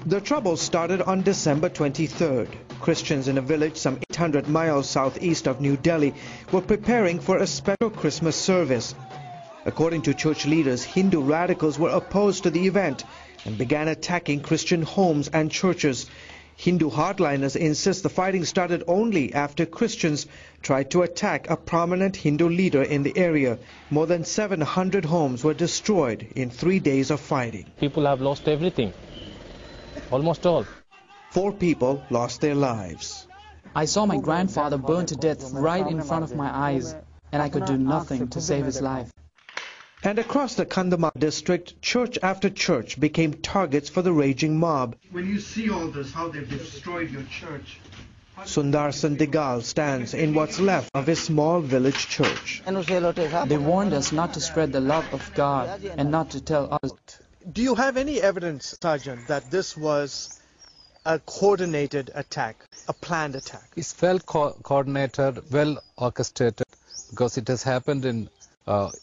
The trouble started on December 23rd. Christians in a village some 800 miles southeast of New Delhi were preparing for a special Christmas service. According to church leaders, Hindu radicals were opposed to the event and began attacking Christian homes and churches. Hindu hardliners insist the fighting started only after Christians tried to attack a prominent Hindu leader in the area. More than 700 homes were destroyed in 3 days of fighting. People have lost everything, almost all. 4 people lost their lives. I saw my grandfather burned to death right in front of my eyes, and I could do nothing to save his life. And across the Kandhamal district, church after church became targets for the raging mob. When you see all this, how they've destroyed your church. Sundar Sandigal stands in what's left of his small village church. They warned us not to spread the love of God and not to tell others. Do you have any evidence, Sergeant, that this was a coordinated attack, a planned attack? It's well coordinated, well orchestrated, because it has happened in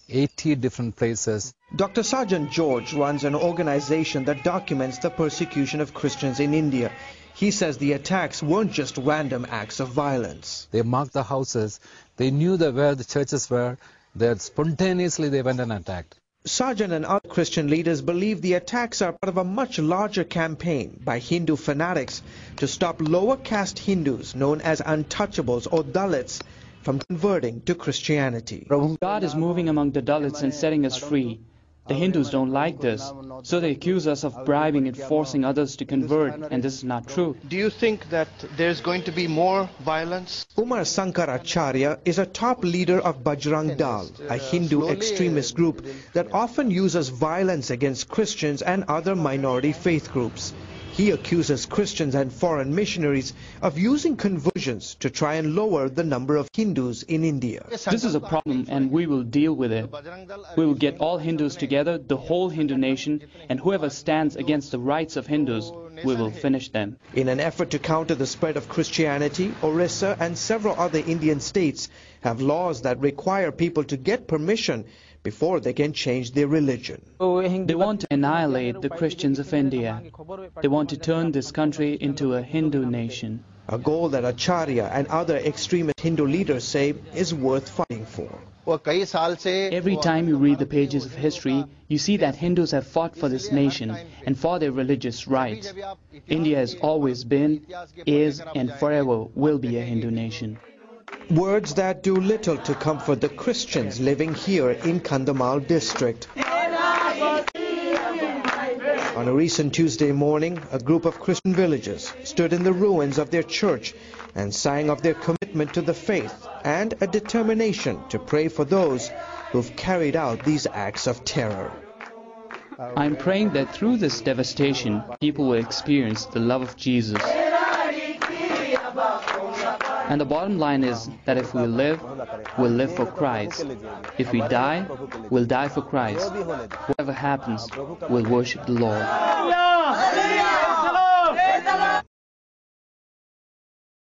80 different places. Dr. Sergeant George runs an organization that documents the persecution of Christians in India. He says the attacks weren't just random acts of violence. They marked the houses. They knew where the churches were. That spontaneously they went and attacked. Sergeant and other Christian leaders believe the attacks are part of a much larger campaign by Hindu fanatics to stop lower caste Hindus known as untouchables or Dalits from converting to Christianity. God is moving among the Dalits and setting us free. The Hindus don't like this, so they accuse us of bribing and forcing others to convert, and this is not true. Do you think that there's going to be more violence? Umar Sankaracharya is a top leader of Bajrang Dal, a Hindu extremist group that often uses violence against Christians and other minority faith groups. He accuses Christians and foreign missionaries of using conversions to try and lower the number of Hindus in India. This is a problem and we will deal with it. We will get all Hindus together, the whole Hindu nation, and whoever stands against the rights of Hindus, we will finish them. In an effort to counter the spread of Christianity, Orissa and several other Indian states have laws that require people to get permission before they can change their religion. They want to annihilate the Christians of India. They want to turn this country into a Hindu nation. A goal that Acharya and other extremist Hindu leaders say is worth fighting for. Every time you read the pages of history, you see that Hindus have fought for this nation and for their religious rights. India has always been, is, and forever will be a Hindu nation. Words that do little to comfort the Christians living here in Kandhamal district. On a recent Tuesday morning, a group of Christian villagers stood in the ruins of their church and sang of their commitment to the faith and a determination to pray for those who've carried out these acts of terror. I'm praying that through this devastation, people will experience the love of Jesus. And the bottom line is that if we live, we'll live for Christ. If we die, we'll die for Christ. Whatever happens, we'll worship the Lord.